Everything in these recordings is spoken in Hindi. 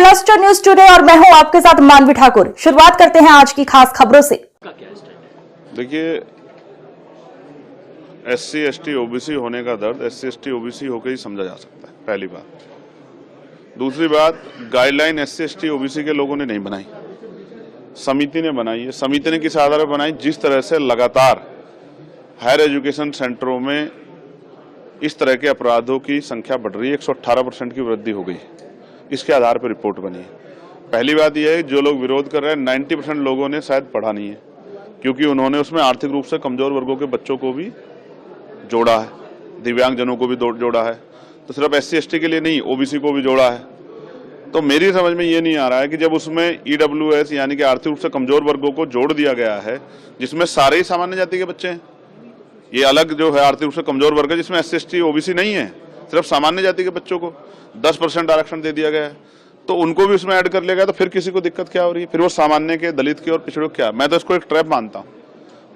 क्लस्टर न्यूज टुडे और मैं हूं आपके साथ मानवी ठाकुर। शुरुआत करते हैं आज की खास खबरों से। देखिए, SC ST OBC होने का दर्द SC ST OBC होकर ही समझा जा सकता है, पहली बात। दूसरी बात, गाइडलाइन SC ST OBC के लोगों ने नहीं बनाई, समिति ने बनाई है। समिति ने किस आधार पर बनाई? जिस तरह से लगातार हायर एजुकेशन सेंटरों में इस तरह के अपराधों की संख्या बढ़ रही है, 118% की वृद्धि हो गई, इसके आधार पर रिपोर्ट बनी है। पहली बात यह है, जो लोग विरोध कर रहे हैं 90% लोगों ने शायद पढ़ा नहीं है, क्योंकि उन्होंने उसमें आर्थिक रूप से कमजोर वर्गों के बच्चों को भी जोड़ा है, दिव्यांगजनों को भी जोड़ा है, तो सिर्फ SC ST के लिए नहीं, OBC को भी जोड़ा है। तो मेरी समझ में ये नहीं आ रहा है कि जब उसमें EWS यानी कि आर्थिक रूप से कमजोर वर्गों को जोड़ दिया गया है, जिसमें सारे ही सामान्य जाति के बच्चे हैं, ये अलग जो है आर्थिक रूप से कमजोर वर्ग है जिसमें SC ST OBC नहीं है, सिर्फ सामान्य जाति के बच्चों को 10% आरक्षण दे दिया गया है, तो उनको भी उसमें ऐड कर लिया गया। तो फिर किसी को दिक्कत क्या हो रही है? फिर वो सामान्य के, दलित के और पिछड़ों क्या? मैं तो इसको एक ट्रैप मानता हूँ।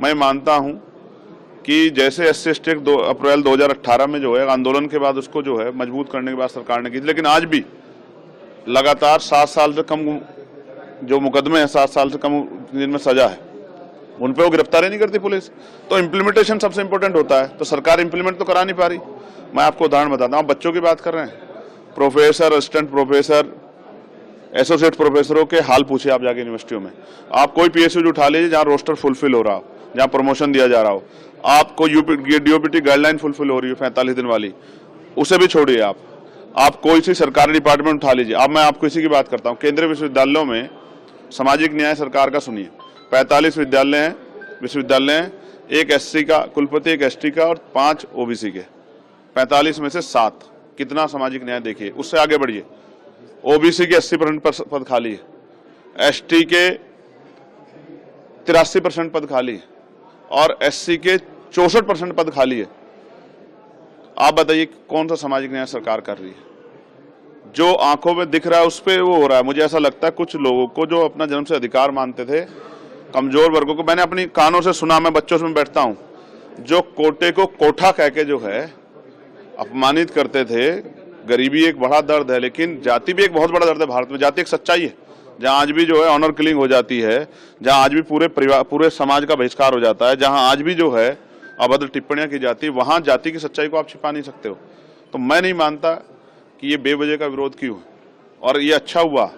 मैं मानता हूँ कि जैसे SC ST 2 अप्रैल 2018 में जो है आंदोलन के बाद उसको जो है मजबूत करने के बाद सरकार ने की, लेकिन आज भी लगातार 7 साल से कम जो मुकदमे हैं, 7 साल से कम जिनमें सजा है, उन पे वो गिरफ्तारी नहीं करती पुलिस। तो इम्प्लीमेंटेशन सबसे इंपॉर्टेंट होता है, तो सरकार इम्प्लीमेंट तो करा नहीं पा रही। मैं आपको उदाहरण बताता हूँ, बच्चों की बात कर रहे हैं, प्रोफेसर, असिस्टेंट प्रोफेसर, एसोसिएट प्रोफेसरों के हाल पूछिए आप जाके यूनिवर्सिटियों में। आप कोई PSU उठा लीजिए जहाँ रोस्टर फुलफिल हो रहा हो, जहाँ प्रमोशन दिया जा रहा हो, आपको DOPT गाइडलाइन फुलफिल हो रही है 45 दिन वाली, उसे भी छोड़िए। आप कोई सी सरकारी डिपार्टमेंट उठा लीजिए। अब मैं आपको इसी की बात करता हूँ, केंद्रीय विश्वविद्यालयों में सामाजिक न्याय सरकार का सुनिए, 45 विश्वविद्यालय हैं, एक SC का कुलपति, एक ST का और 5 OBC के, 45 में से 7। कितना सामाजिक न्याय देखिए। उससे आगे बढ़िए, OBC के 80% पद खाली है, ST के 83% पद खाली है और SC के 64% पद खाली है। आप बताइए कौन सा सामाजिक न्याय सरकार कर रही है? जो आंखों में दिख रहा है उस पर वो हो रहा है। मुझे ऐसा लगता है कुछ लोगों को जो अपना जन्म से अधिकार मानते थे, कमजोर वर्गों को, मैंने अपनी कानों से सुना, मैं बच्चों से बैठता हूं, जो कोटे को कोठा कह के जो है अपमानित करते थे। गरीबी एक बड़ा दर्द है, लेकिन जाति भी एक बहुत बड़ा दर्द है। भारत में जाति एक सच्चाई है, जहां आज भी जो है ऑनर किलिंग हो जाती है, जहां आज भी पूरे समाज का बहिष्कार हो जाता है, जहां आज भी जो है अभद्र टिप्पणियां की जाती है, वहां जाति की सच्चाई को आप छिपा नहीं सकते हो। तो मैं नहीं मानता कि ये बेवजह का विरोध क्यों है, और ये अच्छा हुआ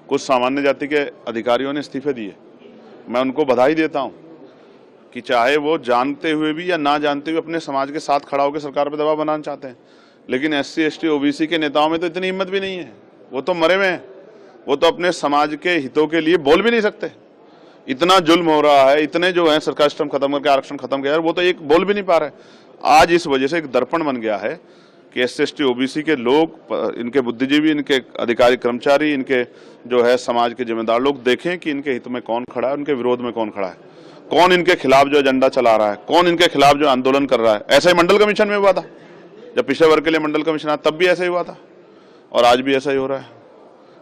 कुछ सामान्य जाति के अधिकारियों ने इस्तीफे दिए। मैं उनको बधाई देता हूं कि चाहे वो जानते हुए भी या ना जानते हुए अपने समाज के साथ खड़ा होकर सरकार पर दबाव बनाना चाहते हैं, लेकिन SC ST OBC के नेताओं में तो इतनी हिम्मत भी नहीं है। वो तो मरे हुए हैं, वो तो अपने समाज के हितों के लिए बोल भी नहीं सकते। इतना जुल्म हो रहा है, इतने जो है सरकार सिस्टम खत्म करके आरक्षण खत्म किया है, वो तो एक बोल भी नहीं पा रहे। आज इस वजह से एक दर्पण बन गया है कि SC ST OBC के लोग, इनके बुद्धिजीवी, इनके अधिकारी कर्मचारी, इनके जो है समाज के जिम्मेदार लोग देखें कि इनके हित में कौन खड़ा है, उनके विरोध में कौन खड़ा है, कौन इनके खिलाफ जो एजेंडा चला रहा है, कौन इनके खिलाफ जो आंदोलन कर रहा है। ऐसा ही मंडल कमीशन में हुआ था, जब पिछड़े वर्ग के लिए मंडल कमीशन आया तब भी ऐसा ही हुआ था, और आज भी ऐसा ही हो रहा है।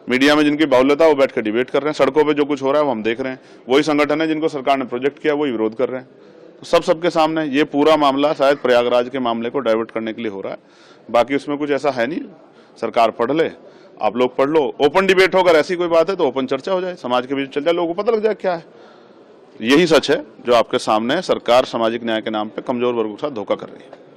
मीडिया में जिनकी बाहुल्यता वो बैठ कर डिबेट कर रहे हैं, सड़कों पे जो कुछ हो रहा है वो हम देख रहे हैं। वही संगठन है जिनको सरकार ने प्रोजेक्ट किया, वही विरोध कर रहे हैं। तो सबके सामने ये पूरा मामला शायद प्रयागराज के मामले को डाइवर्ट करने के लिए हो रहा है, बाकी उसमें कुछ ऐसा है नहीं। सरकार पढ़ ले, आप लोग पढ़ लो, ओपन डिबेट हो, अगर ऐसी कोई बात है तो ओपन चर्चा हो जाए, समाज के बीच चल जाए, लोगों को पता लग जाए क्या है। यही सच है जो आपके सामने है, सरकार सामाजिक न्याय के नाम पे कमजोर वर्गों के साथ धोखा कर रही है।